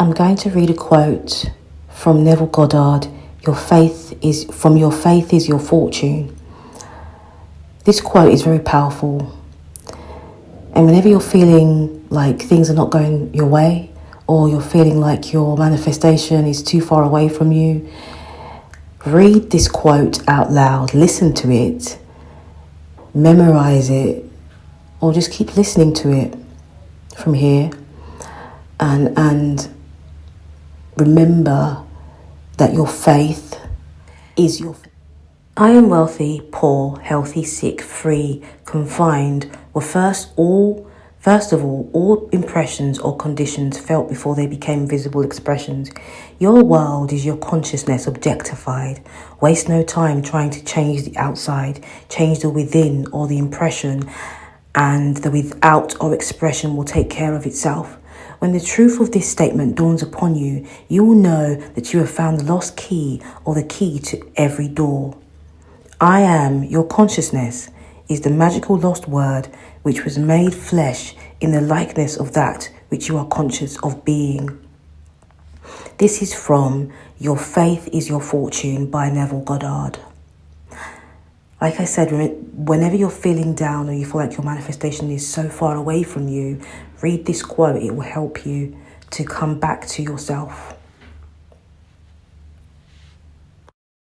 I'm going to read a quote from Neville Goddard. Your faith is your fortune. This quote is very powerful. And whenever you're feeling like things are not going your way, or you're feeling like your manifestation is too far away from you, read this quote out loud, listen to it, memorize it, or just keep listening to it from here, and remember that your faith is your faith. I am wealthy, poor, healthy, sick, free, confined were first of all impressions or conditions felt before they became visible expressions. Your world is your consciousness objectified. Waste no time trying to change the outside, change the within or the impression, and the without or expression will take care of itself. When the truth of this statement dawns upon you, you will know that you have found the lost key or the key to every door. I am, your consciousness, is the magical lost word which was made flesh in the likeness of that which you are conscious of being. This is from Your Faith is Your Fortune by Neville Goddard. Like I said, whenever you're feeling down or you feel like your manifestation is so far away from you, read this quote. It will help you to come back to yourself.